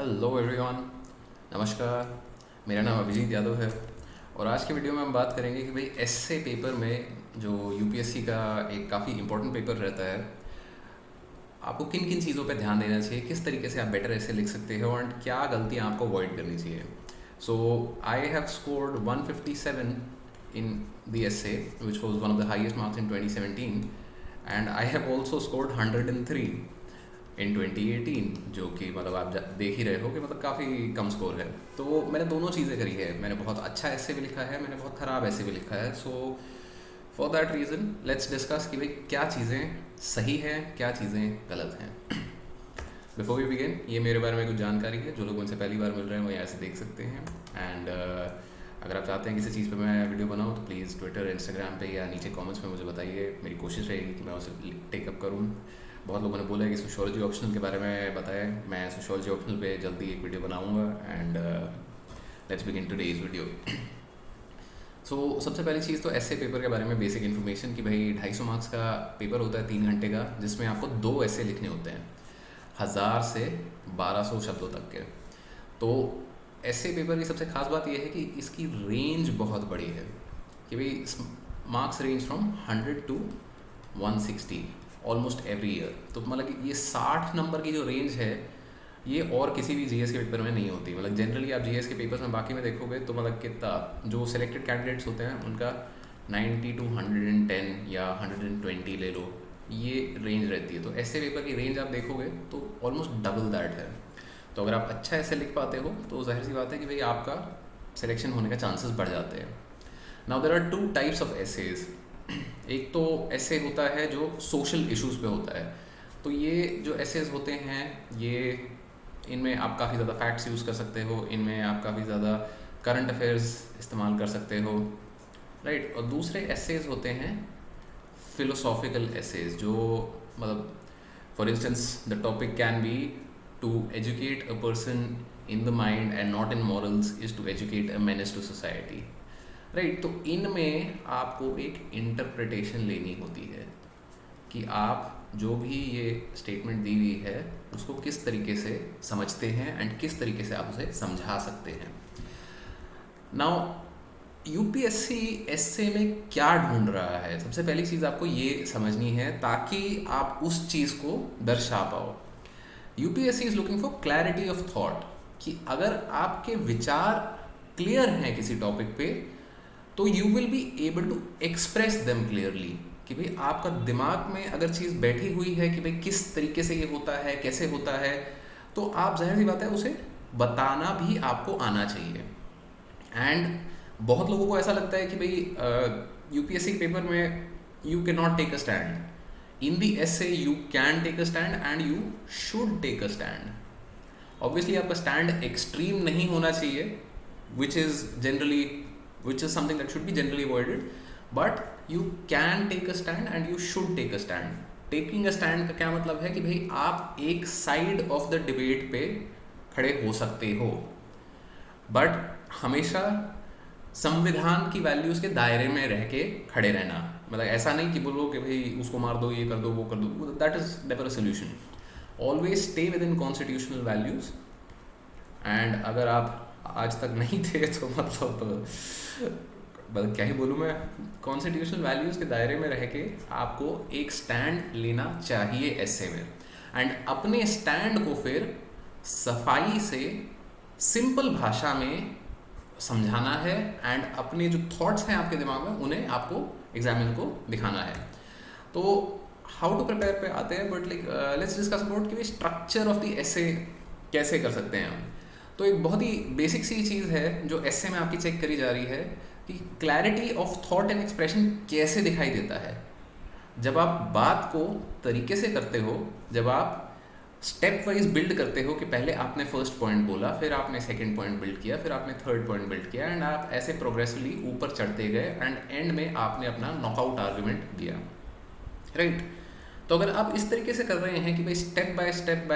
Hello everyone. नमस्कार। मेरा नाम अभिजीत यादव है और आज की वीडियो में हम बात करेंगे कि भाई एसए पेपर में जो यूपीएससी का एक काफ़ी इम्पोर्टेंट पेपर रहता है, आपको किन किन चीज़ों पे ध्यान देना चाहिए, किस तरीके से आप बेटर एसए लिख सकते हो और क्या गलतियाँ आपको अवॉइड करनी चाहिए। So I have scored 157 in the SA which was one of the highest marks in 2017 and I have also scored 103 in 2018, जो कि मतलब आप देख ही रहे हो कि मतलब काफ़ी कम स्कोर है। तो मैंने दोनों चीज़ें करी है, मैंने बहुत अच्छा ऐसे भी लिखा है, मैंने बहुत ख़राब ऐसे भी लिखा है। So for that reason let's discuss कि भाई क्या चीज़ें सही हैं, क्या चीज़ें गलत हैं। बिफोर वी बिगिन, ये मेरे बारे में कुछ जानकारी है, जो लोग उनसे पहली बार मिल रहे हैं वो यहाँ से देख सकते हैं। एंड अगर आप चाहते हैं किसी चीज़ पे मैं वीडियो बनाऊँ तो प्लीज़ ट्विटर, इंस्टाग्राम पे या नीचे कमेंट्स में मुझे बताइए। मेरी कोशिश रहेगी कि मैं उसे टेकअप करूँ। बहुत लोगों ने बोला है कि सोशियोलॉजी ऑप्शनल के बारे में बताएं, मैं सोशियोलॉजी ऑप्शनल पे जल्दी एक वीडियो बनाऊंगा। And let's begin today's video. So सबसे पहली चीज़ तो ऐसे पेपर के बारे में बेसिक इन्फॉर्मेशन कि भाई 250 मार्क्स का पेपर होता है 3 घंटे का, जिसमें आपको 2 ऐसे लिखने होते हैं 1000 से 1200 शब्दों तक के। तो ऐसे पेपर की सबसे खास बात यह है कि इसकी रेंज बहुत बड़ी है कि भाई marks range from 100 to 160 almost every year. तो मतलब कि ये 60 नंबर की जो रेंज है ये और किसी भी जीएस के पेपर में नहीं होती। मतलब जनरली आप जीएस के पेपर्स में बाकी में देखोगे तो मतलब कितना जो सिलेक्टेड कैंडिडेट्स होते हैं उनका 90 टू 110 या 120 ले लो, ये रेंज रहती है। तो ऐसे पेपर की रेंज आप देखोगे तो ऑलमोस्ट डबल दैट है। तो अगर आप अच्छा ऐसे लिख पाते हो तो जाहिर सी बात है कि भाई आपका सिलेक्शन होने का चांसेस बढ़ जाते हैं। Now there are 2 types of essays. एक तो ऐसे होता है जो सोशल इश्यूज़ पे होता है। तो ये जो एसेज होते हैं ये इनमें आप काफ़ी ज़्यादा फैक्ट्स यूज़ कर सकते हो, इनमें आप काफ़ी ज़्यादा करंट अफेयर्स इस्तेमाल कर सकते हो, राइट। और दूसरे एसेज होते हैं फिलोसॉफिकल एसेज, जो मतलब for instance the topic can be to educate a person in the mind and not in morals is to educate a menace to society, right. तो इनमें आपको एक इंटरप्रिटेशन लेनी होती है कि आप जो भी ये स्टेटमेंट दी हुई है उसको किस तरीके से समझते हैं एंड किस तरीके से आप उसे समझा सकते हैं। नाउ यूपीएससी एसए में क्या ढूंढ रहा है, सबसे पहली चीज़ आपको ये समझनी है ताकि आप उस चीज़ को दर्शा पाओ। UPSC is looking for clarity of thought, कि अगर आपके विचार क्लियर हैं किसी टॉपिक पे तो you will be able to express them clearly. कि भाई आपका दिमाग में अगर चीज़ बैठी हुई है कि भाई किस तरीके से ये होता है, कैसे होता है, तो आप जाहिर सी बात है उसे बताना भी आपको आना चाहिए। एंड बहुत लोगों को ऐसा लगता है कि भाई यूपीएससी पेपर में you can not take a stand. In the essay you can take a stand and you should take a stand. Obviously आपका स्टैंड एक्सट्रीम नहीं होना चाहिए, which is something that should be generally avoided, but you can take a stand and you should take a stand. Taking a stand का क्या मतलब है कि भाई आप एक साइड ऑफ द डिबेट पे खड़े हो सकते हो, बट हमेशा संविधान की वैल्यूज के दायरे में रह के खड़े रहना। मतलब ऐसा नहीं कि बोलो कि भाई उसको मार दो, ये कर दो, वो कर दो, that is never a solution. Always stay with in constitutional values. And अगर आप आज तक नहीं थे तो मतलब क्या ही बोलूँ मैं, कॉन्स्टिट्यूशनल वैल्यूज़ के दायरे में रह के आपको एक स्टैंड लेना चाहिए ऐसे में। एंड अपने स्टैंड को फिर सफाई से सिंपल भाषा में समझाना है एंड अपने जो थॉट्स हैं आपके दिमाग में उन्हें आपको एग्जामिनर को दिखाना है। तो हाउ टू प्रिपेयर पे आते हैं, but like let's discuss about कि स्ट्रक्चर ऑफ द एसे कैसे कर सकते हैं हम। तो एक बहुत ही बेसिक सी चीज़ है जो एसे में आपकी चेक करी जा रही है कि clarity of thought and expression कैसे दिखाई देता है। जब आप बात को तरीके से करते हो, जब आप स्टेप वाइज बिल्ड करते हो कि पहले आपने फर्स्ट पॉइंट बोला, फिर आपने सेकंड पॉइंट बिल्ड किया, फिर आपने थर्ड पॉइंट बिल्ड किया एंड आप ऐसे प्रोग्रेसिवली ऊपर चढ़ते गए एंड एंड में आपने अपना नॉकआउट आर्गुमेंट दिया, राइट। तो अगर आप इस तरीके से कर रहे हैं कि भाई स्टेप बाय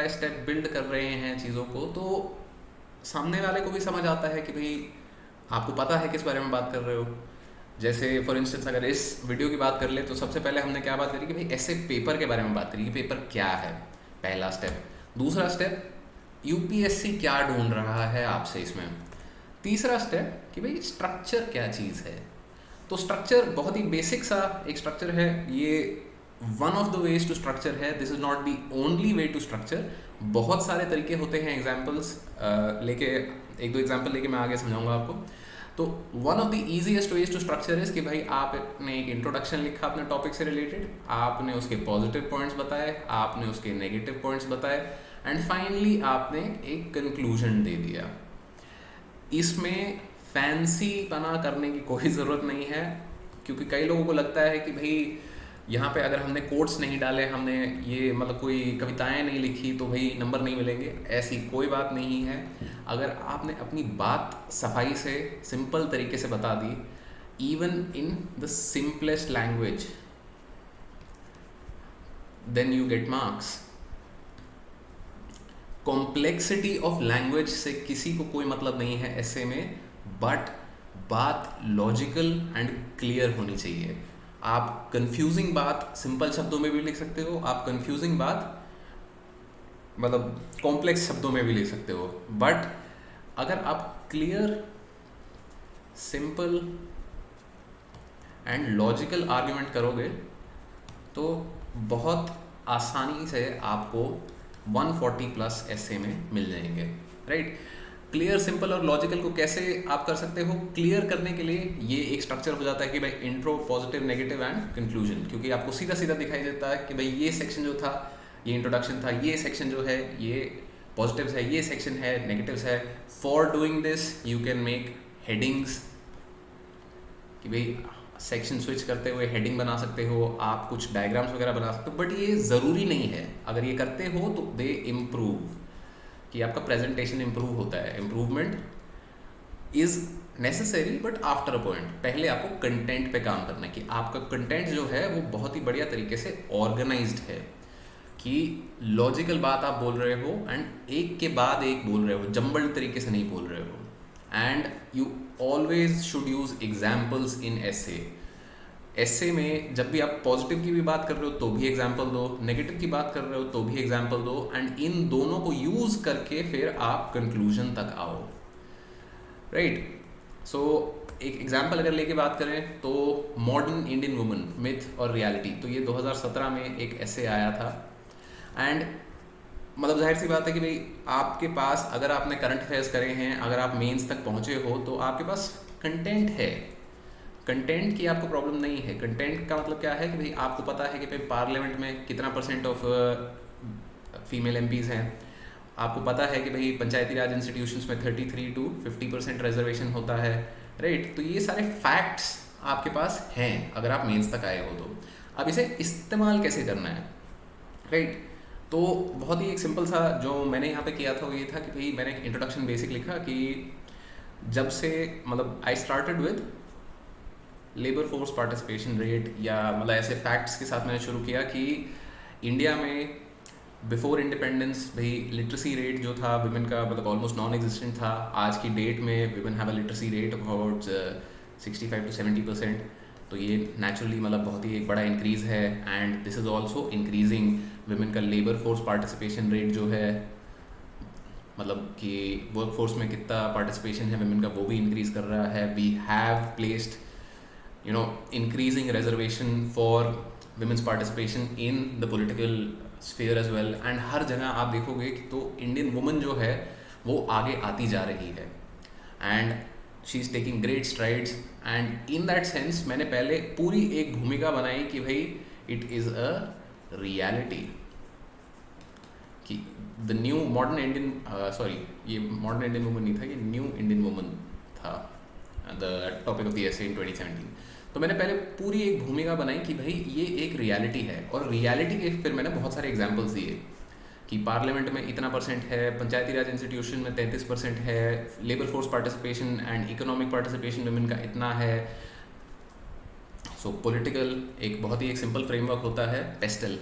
स्टेप बिल्ड कर रहे हैं चीज़ों को, तो सामने वाले को भी समझ आता है कि भाई आपको पता है किस बारे में बात कर रहे हो। जैसे फॉर इंस्टेंस अगर इस वीडियो की बात कर ले तो सबसे पहले हमने क्या बात करी कि भाई ऐसे पेपर के बारे में बात करी कि पेपर क्या है, पहला स्टेप। दूसरा स्टेप यूपीएससी क्या ढूंढ रहा है आपसे इसमें। तीसरा स्टेप कि भाई स्ट्रक्चर क्या चीज़ है। तो स्ट्रक्चर बहुत ही बेसिक सा एक स्ट्रक्चर है, ये one of the ways to structure है, this is not the only way to structure. बहुत सारे तरीके होते हैं, एग्जाम्पल्स लेके एक दो एग्जाम्पल लेके मैं आगे समझाऊंगा आपको। तो one of the easiest ways to structure is कि भाई आपने एक इंट्रोडक्शन लिखा अपने टॉपिक से रिलेटेड, आपने उसके पॉजिटिव पॉइंट्स बताए, आपने उसके नेगेटिव पॉइंट्स बताए, एंड फाइनली आपने एक कंक्लूजन दे दिया। इसमें फैंसी पना करने की कोई ज़रूरत नहीं है, क्योंकि कई लोगों को लगता है कि भाई यहाँ पे अगर हमने कोट्स नहीं डाले, हमने ये मतलब कोई कविताएं नहीं लिखी तो भाई नंबर नहीं मिलेंगे। ऐसी कोई बात नहीं है। अगर आपने अपनी बात सफाई से सिंपल तरीके से बता दी, even in the simplest language, then you get marks. Complexity of language से किसी को कोई मतलब नहीं है ऐसे में, बट बात लॉजिकल एंड क्लियर होनी चाहिए। आप कंफ्यूजिंग बात सिंपल शब्दों में भी लिख सकते हो, आप कंफ्यूजिंग बात मतलब कॉम्प्लेक्स शब्दों में भी लिख सकते हो, बट अगर आप clear, simple and logical argument करोगे तो बहुत आसानी से आपको 140 प्लस ऐसे में मिल जाएंगे, राइट। क्लियर, सिंपल और लॉजिकल को कैसे आप कर सकते हो? क्लियर करने के लिए ये एक स्ट्रक्चर हो जाता है कि भाई intro, positive, negative and conclusion, क्योंकि आपको सीधा सीधा दिखाई देता है कि भाई ये सेक्शन जो था ये इंट्रोडक्शन था, ये सेक्शन जो है ये पॉजिटिव्स है, ये सेक्शन है नेगेटिव्स है। For doing this you can make headings, कि भाई सेक्शन स्विच करते हुए हेडिंग बना सकते हो, आप कुछ डायग्राम्स वगैरह बना सकते हो, बट ये ज़रूरी नहीं है। अगर ये करते हो तो दे इम्प्रूव, कि आपका प्रेजेंटेशन इम्प्रूव होता है। Improvement is necessary but after a point. पहले आपको कंटेंट पे काम करना है कि आपका कंटेंट जो है वो बहुत ही बढ़िया तरीके से ऑर्गेनाइज्ड है, कि लॉजिकल बात आप बोल रहे हो एंड एक के बाद एक बोल रहे हो, जम्बल्ड तरीके से नहीं बोल रहे हो। And you always should use examples in ऐसे में जब भी आप पॉजिटिव की भी बात कर रहे हो तो भी एग्जाम्पल दो, नेगेटिव की बात कर रहे हो तो भी एग्जाम्पल दो, एंड इन दोनों को यूज़ करके फिर आप कंक्लूजन तक आओ, राइट। सो एक एग्जाम्पल अगर लेके बात करें तो मॉडर्न इंडियन वुमन, मिथ और रियलिटी, तो ये 2017 में एक ऐसे आया था। एंड मतलब जाहिर सी बात है कि भाई आपके पास अगर आपने करंट अफेयर्स करे हैं, अगर आप मेंस तक पहुँचे हो तो आपके पास कंटेंट है। कंटेंट की आपको प्रॉब्लम नहीं है। कंटेंट का मतलब क्या है कि भाई आपको पता है कि भाई पार्लियामेंट में कितना % ऑफ फीमेल एमपीज़ हैं, आपको पता है कि भाई पंचायती राज इंस्टीट्यूशंस में 33 to 50% रिजर्वेशन होता है, राइट। तो ये सारे फैक्ट्स आपके पास हैं अगर आप मेंस तक आए हो तो। अब इसे इस्तेमाल कैसे करना है, राइट। तो बहुत ही एक सिंपल सा जो मैंने यहाँ पे किया था वो ये था कि भाई मैंने एक इंट्रोडक्शन बेसिक लिखा कि जब से मतलब I started with labour force participation rate, या मतलब ऐसे फैक्ट्स के साथ मैंने शुरू किया कि इंडिया में बिफोर इंडिपेंडेंस भाई लिटरेसी रेट जो था विमेन का मतलब ऑलमोस्ट नॉन एग्जिस्टेंट था। आज की डेट में women have a literacy rate of about 65 to 70%। तो ये नेचुरली मतलब बहुत ही एक बड़ा इंक्रीज़ है, and this is also increasing. Women का लेबर फोर्स पार्टिसिपेशन रेट जो है मतलब कि वर्क फोर्स में कितना पार्टिसिपेशन है विमेन का वो भी इंक्रीज़ कर रहा है। We have placed increasing reservation for women's participation in the political sphere as well, and हर जगह आप देखोगे कि तो इंडियन वुमन जो है वो आगे आती जा रही है, and she is taking great strides. And in that sense मैंने पहले पूरी एक भूमिका बनाई कि भाई इट इज़ अ रियलिटी कि the new modern Indian, sorry ये मॉडर्न इंडियन वुमन नहीं था, ये न्यू इंडियन वुमन था the topic of the essay इन 2017। तो मैंने पहले पूरी एक भूमिका बनाई कि भाई ये एक रियलिटी है, और रियलिटी के फिर मैंने बहुत सारे एग्जांपल्स दिए कि पार्लियामेंट में इतना % है, पंचायती राज इंस्टीट्यूशन में 33% है, labour force participation and economic participation women का इतना है। सो पॉलिटिकल एक बहुत ही एक सिंपल फ्रेमवर्क होता है pastel,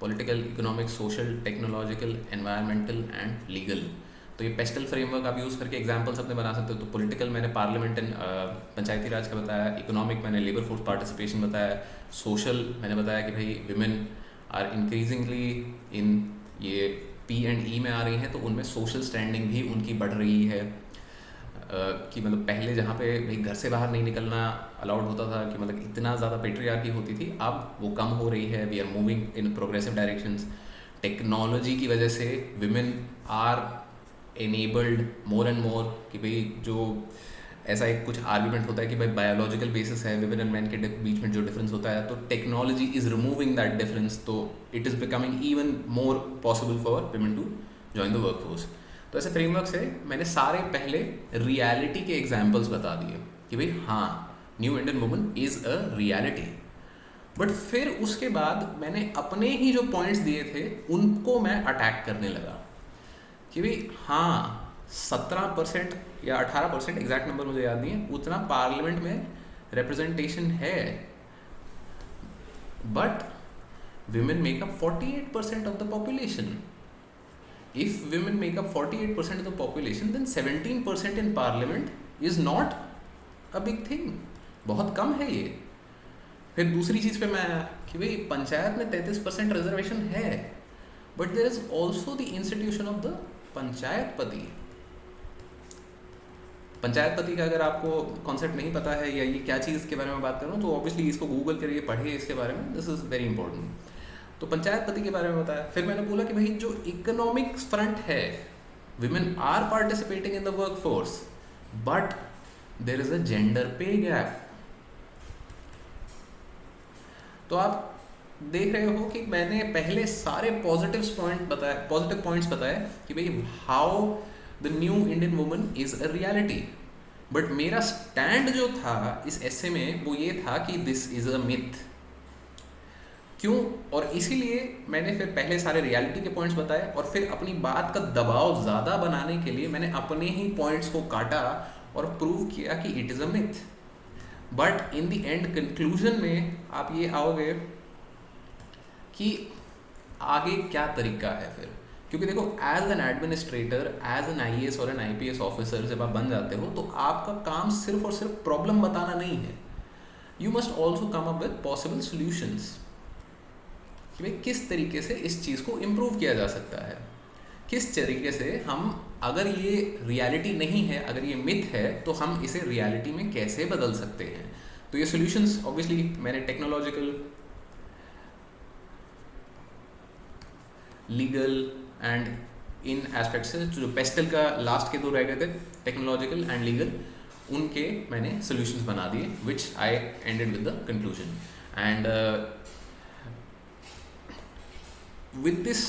political, economic, social, technological, environmental and legal. तो ये पेस्टल फ्रेमवर्क आप यूज़ करके एग्जांपल्स अपने बना सकते हो। तो पॉलिटिकल मैंने पार्लियामेंट एंड पंचायती राज का बताया, इकोनॉमिक मैंने लेबर फोर्स पार्टिसिपेशन बताया, सोशल मैंने बताया कि भाई विमेन आर इंक्रीजिंगली इन ये P&E में आ रही हैं, तो उनमें सोशल स्टैंडिंग भी उनकी बढ़ रही है। कि मतलब पहले जहाँ पे भाई घर से बाहर नहीं निकलना अलाउड होता था, कि मतलब इतना ज़्यादा पेट्रियार्की होती थी, अब वो कम हो रही है। We are moving in progressive directions. Technology की वजह से women are enabled more and more, कि भाई जो ऐसा एक कुछ आर्ग्यूमेंट होता है कि भाई बायोलॉजिकल बेसिस है विमेन एंड मैन के बीच में जो डिफरेंस होता है, तो technology is removing that difference, तो it is becoming even more possible for women to join the work force. तो ऐसे फ्रेमवर्क से मैंने सारे पहले रियलिटी के एग्जाम्पल्स बता दिए कि भाई हाँ, new Indian woman is a reality. But फिर उसके बाद मैंने अपने ही जो पॉइंट्स दिए थे उनको मैं अटैक करने लगा कि भाई हाँ, 17% या 18%, एग्जैक्ट नंबर मुझे याद नहीं है, उतना पार्लियामेंट में रिप्रेजेंटेशन है, but women make up 48% of the population. If women make up 48% of the population, then 17% in parliament is not a big thing. बहुत कम है ये। फिर दूसरी चीज़ पे मैं आया कि भाई पंचायत में 33% रिजर्वेशन है, but there is also the institution of the panchayat pati. Panchayat पति का अगर आपको कॉन्सेप्ट नहीं पता है या ये क्या चीज़ के बारे में बात कर रहा हूँ, तो ऑब्वियसली इसको गूगल करिए, पढ़िए इसके बारे में, दिस इज़ वेरी इंपॉर्टेंट। तो पंचायत पति के बारे में बताया। फिर मैंने बोला कि भाई जो इकोनॉमिक फ्रंट है, women are participating in the work force, but there is a gender pay gap. तो आप देख रहे हो कि मैंने पहले सारे पॉजिटिव पॉइंट्स बताए कि भाई how the new Indian woman is a reality, but मेरा स्टैंड जो था इस एसे में वो ये था कि दिस इज अ मिथ। क्यों? और इसीलिए मैंने फिर पहले सारे रियलिटी के पॉइंट्स बताए, और फिर अपनी बात का दबाव ज़्यादा बनाने के लिए मैंने अपने ही पॉइंट्स को काटा और प्रूव किया कि it is a myth. But in the end conclusion में आप ये आओगे कि आगे क्या तरीका है फिर, क्योंकि देखो as an administrator, as an IAS और एन IPS ऑफिसर जब आप बन जाते हो, तो आपका काम सिर्फ और सिर्फ प्रॉब्लम बताना नहीं है, you must also come up with possible solutions कि भाई किस तरीके से इस चीज़ को इम्प्रूव किया जा सकता है, किस तरीके से हम, अगर ये रियलिटी नहीं है, अगर ये मिथ है, तो हम इसे रियलिटी में कैसे बदल सकते हैं। तो ये सॉल्यूशंस ऑब्वियसली मैंने technological, legal and in aspect से, जो पेस्टल का लास्ट के 2 रह गए थे, टेक्नोलॉजिकल एंड लीगल, उनके मैंने सॉल्यूशंस बना दिए, which I ended with the conclusion. And with this,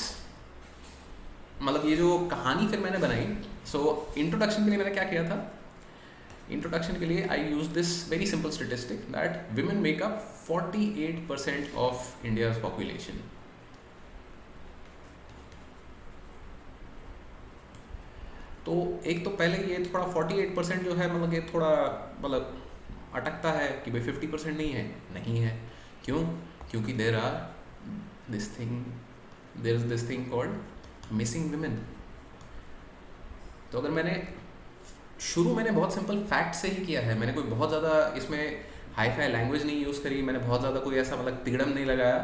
मतलब ये जो कहानी फिर मैंने बनाई, सो इंट्रोडक्शन के लिए मैंने क्या किया था, इंट्रोडक्शन के लिए I use this very simple statistic that women make up 48% of India's population. तो एक तो पहले ये थोड़ा 48% जो है, मतलब ये थोड़ा मतलब अटकता है कि भाई 50% नहीं है। क्यों? क्योंकि there is this thing called missing women. तो अगर मैंने बहुत सिंपल फैक्ट से ही किया है, मैंने कोई बहुत ज़्यादा इसमें हाई फाई लैंग्वेज नहीं यूज़ करी, मैंने बहुत ज़्यादा कोई ऐसा मतलब तिगड़म नहीं लगाया,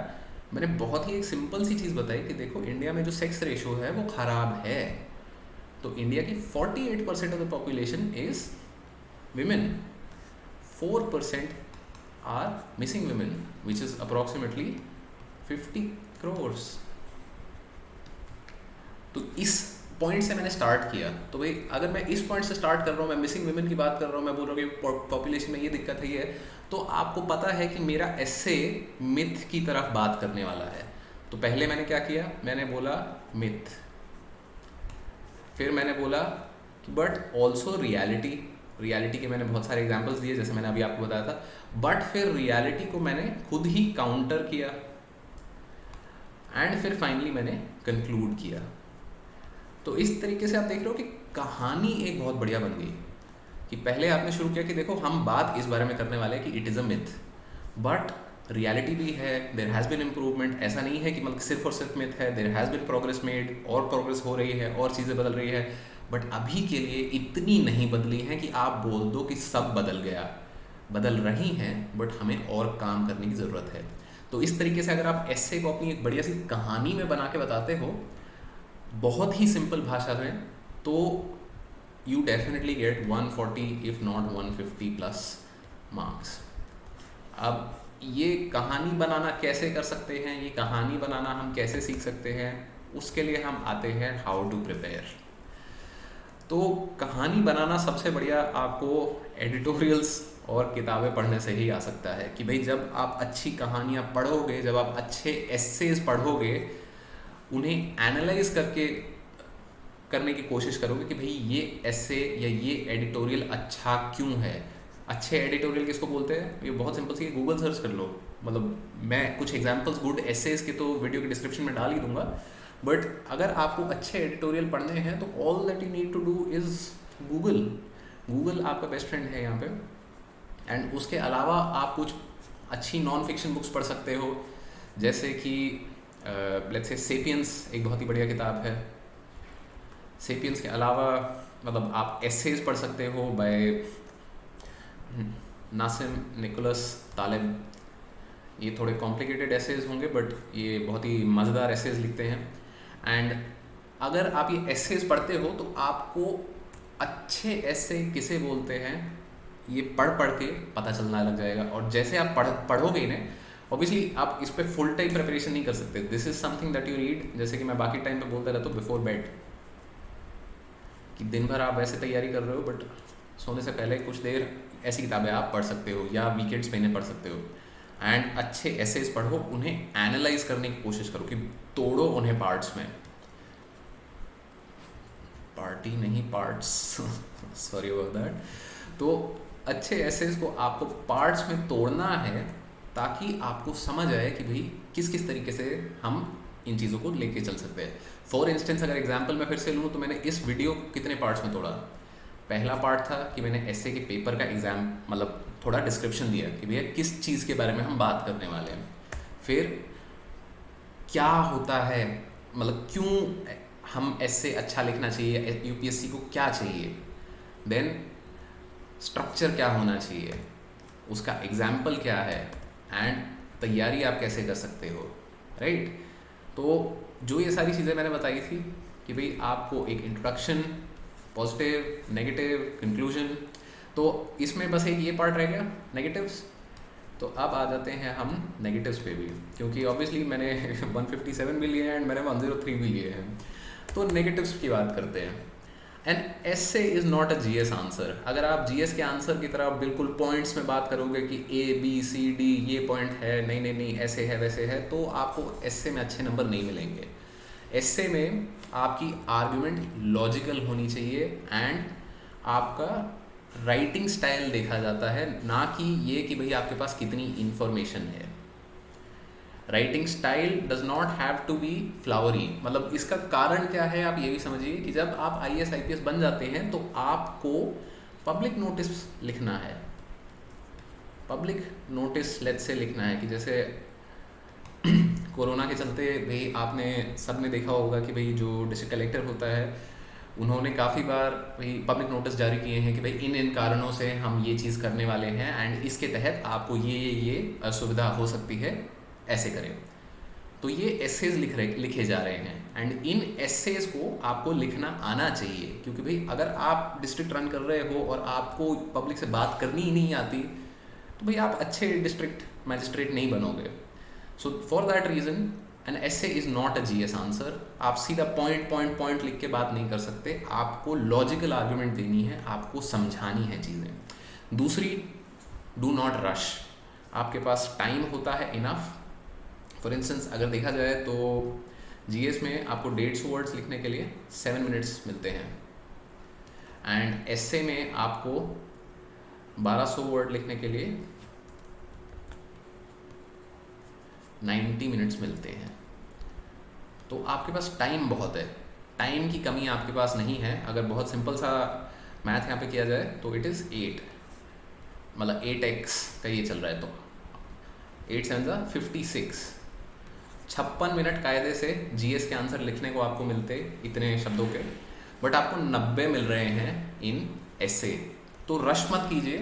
मैंने बहुत ही एक सिंपल सी चीज़ बताई कि देखो इंडिया में जो सेक्स रेशो है वो ख़राब है। तो इंडिया की 48% of the population is women, 4% are missing women, which is approximately 50 crores। तो इस पॉइंट से मैंने स्टार्ट किया। तो भाई अगर मैं इस पॉइंट से स्टार्ट कर रहा हूँ, मैं मिसिंग विमेन की बात कर रहा हूँ, मैं बोल रहा हूँ कि पॉपुलेशन में ये दिक्कत है, तो आपको पता है कि मेरा एस्से मिथ की तरफ बात करने वाला है। तो पहले मैंने क्या किया, मैंने बोला मिथ, फिर मैंने बोला कि बट ऑल्सो रियलिटी के मैंने बहुत सारे एग्जाम्पल्स दिए, जैसे मैंने अभी आपको बताया था, बट फिर रियलिटी को मैंने खुद ही काउंटर किया, एंड फिर फाइनली मैंने कंक्लूड किया। तो इस तरीके से आप देख रहे हो कि कहानी एक बहुत बढ़िया बन गई, कि पहले आपने शुरू किया कि देखो हम बात इस बारे में करने वाले हैं कि it is a myth, but reality भी है, देयर हैज़ बिन इम्प्रूवमेंट। ऐसा नहीं है कि मतलब सिर्फ और सिर्फ मिथ है, there has been progress made, और प्रोग्रेस हो रही है और चीज़ें बदल रही है, बट अभी के लिए इतनी नहीं बदली हैं कि आप बोल दो कि सब बदल गया। बदल रही हैं, बट हमें और काम करने की ज़रूरत है। तो इस तरीके से अगर आप एस्से को अपनी एक बढ़िया सी कहानी में बना के बताते हो, बहुत ही सिंपल भाषा में, तो you definitely get 140 if not 150 plus marks. अब ये कहानी बनाना कैसे कर सकते हैं, ये कहानी बनाना हम कैसे सीख सकते हैं, उसके लिए हम आते हैं हाउ टू प्रिपेयर। तो कहानी बनाना सबसे बढ़िया आपको एडिटोरियल्स और किताबें पढ़ने से ही आ सकता है कि भाई जब आप अच्छी कहानियाँ पढ़ोगे, जब आप अच्छे एस्सेज पढ़ोगे, उन्हें एनालाइज करने की कोशिश करोगे कि भाई ये एस्से या ये एडिटोरियल अच्छा क्यों है। अच्छे एडिटोरियल किसको बोलते हैं, ये बहुत सिंपल सी, गूगल सर्च कर लो। मतलब मैं कुछ एग्जांपल्स गुड एसेस के तो वीडियो के डिस्क्रिप्शन में डाल ही दूंगा, बट अगर आपको अच्छे एडिटोरियल पढ़ने हैं तो all that you need to do is Google. Google आपका बेस्ट फ्रेंड है यहाँ पे। एंड उसके अलावा आप कुछ अच्छी नॉन फिक्शन बुक्स पढ़ सकते हो, जैसे कि लेट्स से सेपियंस एक बहुत ही बढ़िया किताब है। सेपियंस के अलावा मतलब आप एसेज पढ़ सकते हो बाय नासिम निकोलस तालिब। ये थोड़े कॉम्प्लिकेटेड एसेज होंगे बट ये बहुत ही मज़ेदार एसेज लिखते हैं। एंड अगर आप ये एसेज पढ़ते हो तो आपको अच्छे एसे किसे बोलते हैं ये पढ़ पढ़ के पता चलना लग जाएगा। और जैसे आप पढ़ोगे इन्हें, ऑब्वियसली आप इस पर फुल टाइम प्रिपरेशन नहीं कर सकते। This is something that you read, जैसे कि मैं बाकी टाइम पे बोलता रहता हूँ बिफोर बेड, कि दिन भर आप वैसे तैयारी कर रहे हो बट सोने से पहले कुछ देर ऐसी किताबें आप पढ़ सकते हो या वीकेंड्स पे इन्हें पढ़ सकते हो। एंड अच्छे एसेज पढ़ो, उन्हें एनालाइज करने की कोशिश करो कि तोड़ो उन्हें पार्ट्स में, पार्टी नहीं पार्ट्स सॉरी अबाउट दैट। तो अच्छे एसेज को आपको पार्ट्स में तोड़ना है ताकि आपको समझ आए कि भाई किस किस तरीके से हम इन चीज़ों को लेके चल सकते हैं। फॉर इंस्टेंस अगर एग्जांपल मैं फिर से लूँ तो मैंने इस वीडियो को कितने पार्ट्स में तोड़ा। पहला पार्ट था कि मैंने एसे के पेपर का एग्ज़ाम मतलब थोड़ा डिस्क्रिप्शन दिया कि भैया किस चीज़ के बारे में हम बात करने वाले हैं, फिर क्या होता है, मतलब क्यों हम ऐसे अच्छा लिखना चाहिए, यूपीएससी को क्या चाहिए, देन स्ट्रक्चर क्या होना चाहिए, उसका एग्जाम्पल क्या है, एंड तैयारी आप कैसे कर सकते हो, राइट। तो जो ये सारी चीज़ें मैंने बताई थी कि भाई आपको एक इंट्रोडक्शन, पॉजिटिव, नेगेटिव, कंक्लूजन, तो इसमें बस एक ये पार्ट रह गया नेगेटिव्स। तो अब आ जाते हैं हम नेगेटिव्स पे भी, क्योंकि ऑब्वियसली मैंने 157 भी लिए हैं एंड मैंने 103 भी लिए हैं। तो नेगेटिव्स की बात करते हैं। An essay is not a GS answer. अगर आप जीएस के आंसर की तरह बिल्कुल पॉइंट्स में बात करोगे कि ए बी सी डी ये पॉइंट है, नहीं नहीं नहीं ऐसे है वैसे है, तो आपको एसे में अच्छे नंबर नहीं मिलेंगे। एसे में आपकी आर्गुमेंट लॉजिकल होनी चाहिए एंड आपका राइटिंग स्टाइल देखा जाता है, ना कि ये कि भाई आपके पास कितनी इन्फॉर्मेशन है। Writing style does not have to be flowery. मतलब इसका कारण क्या है आप ये भी समझिए कि जब आप आईएएस आईपीएस बन जाते हैं तो आपको पब्लिक नोटिस लिखना है। पब्लिक नोटिस लेट्स से लिखना है कि जैसे कोरोना के चलते भाई आपने सब ने देखा होगा कि भाई जो डिस्ट्रिक्ट कलेक्टर होता है उन्होंने काफ़ी बार भाई पब्लिक नोटिस जारी किए हैं कि भाई इन कारणों से हम ये चीज़ करने वाले हैं एंड इसके तहत आपको ये सुविधा हो सकती है, ऐसे करें। तो ये एसेज लिखे जा रहे हैं एंड इन एसेज को आपको लिखना आना चाहिए, क्योंकि भाई अगर आप डिस्ट्रिक्ट रन कर रहे हो और आपको पब्लिक से बात करनी ही नहीं आती तो भाई आप अच्छे डिस्ट्रिक्ट मजिस्ट्रेट नहीं बनोगे। So for that reason an essay is not a GS answer. आप सीधा पॉइंट पॉइंट पॉइंट लिख के बात नहीं कर सकते, आपको लॉजिकल आर्गुमेंट देनी है, आपको समझानी है चीज़ें। दूसरी, डू नॉट रश। आपके पास टाइम होता है इनफ। फॉर इंस्टेंस अगर देखा जाए तो जीएस में आपको 150 वर्ड्स लिखने के लिए 7 मिनट्स मिलते हैं एंड एसे में आपको 1200 वर्ड लिखने के लिए 90 मिनट्स मिलते हैं। तो आपके पास टाइम बहुत है, टाइम की कमी आपके पास नहीं है। अगर बहुत सिंपल सा मैथ यहाँ पे किया जाए तो इट इज़ 8, मतलब 8x का ये चल रहा है, तो 8 7 56, 56 मिनट कायदे से जीएस के आंसर लिखने को आपको मिलते इतने शब्दों के, बट आपको 90 मिल रहे हैं इन एसे। तो रश मत कीजिए,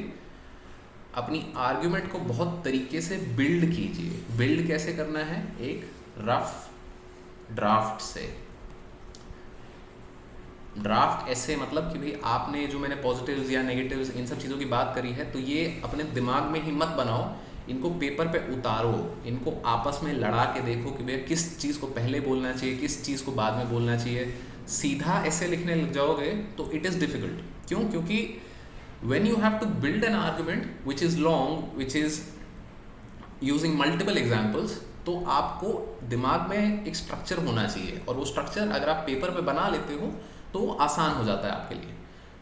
अपनी आर्ग्यूमेंट को बहुत तरीके से बिल्ड कीजिए। बिल्ड कैसे करना है, एक रफ ड्राफ्ट से। ड्राफ्ट ऐसे मतलब कि भाई आपने जो मैंने पॉजिटिव्स या नेगेटिव्स इन सब चीज़ों की बात करी है, तो ये अपने दिमाग में ही मत बनाओ, इनको पेपर पे उतारो, इनको आपस में लड़ा के देखो कि भैया किस चीज़ को पहले बोलना चाहिए, किस चीज़ को बाद में बोलना चाहिए। सीधा ऐसे लिखने लग जाओगे तो इट इज़ डिफ़िकल्ट। क्यों? क्योंकि when you have to build an argument which is long, which is using multiple examples, तो आपको दिमाग में एक स्ट्रक्चर होना चाहिए, और वो स्ट्रक्चर अगर आप पेपर पे बना लेते हो तो वो आसान हो जाता है आपके लिए।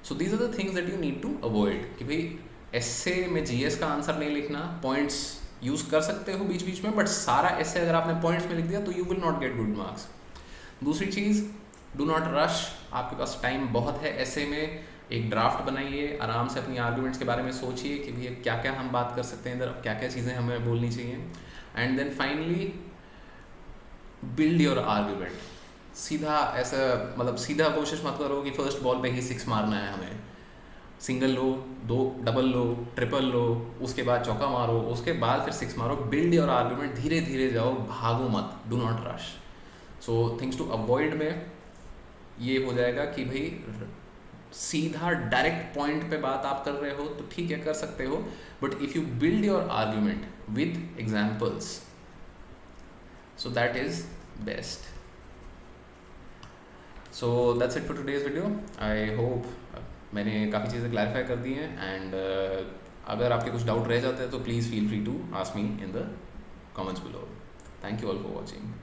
So these are the things that you need to avoid कि भाई ऐसे में जीएस का आंसर नहीं लिखना, पॉइंट्स यूज़ कर सकते हो बीच बीच में, बट सारा ऐसे अगर आपने पॉइंट्स में लिख दिया तो you will not get good marks. दूसरी चीज़, डू नॉट रश, आपके पास टाइम बहुत है ऐसे में। एक ड्राफ्ट बनाइए, आराम से अपनी आर्गूमेंट्स के बारे में सोचिए कि भैया क्या क्या हम बात कर सकते हैं इधर, क्या क्या चीज़ें हमें बोलनी चाहिए, and then finally build your argument. सीधा ऐसा मतलब सीधा कोशिश मत करो कि फर्स्ट बॉल पे ही 6 मारना है हमें। सिंगल लो, दो डबल लो, ट्रिपल लो, उसके बाद चौका मारो, उसके बाद फिर 6 मारो। बिल्ड योर आर्गूमेंट, धीरे धीरे जाओ, भागो मत, do not rush. So things to avoid में ये हो जाएगा कि भाई सीधा डायरेक्ट पॉइंट पे बात आप कर रहे हो तो ठीक है, कर सकते हो, but if you build your argument with examples, so that is best. So that's it for today's video. I hope मैंने काफ़ी चीज़ें क्लैरिफाई कर दी हैं, एंड अगर आपके कुछ डाउट रह जाते हैं तो please feel free to ask me in the comments below. Thank you all for watching.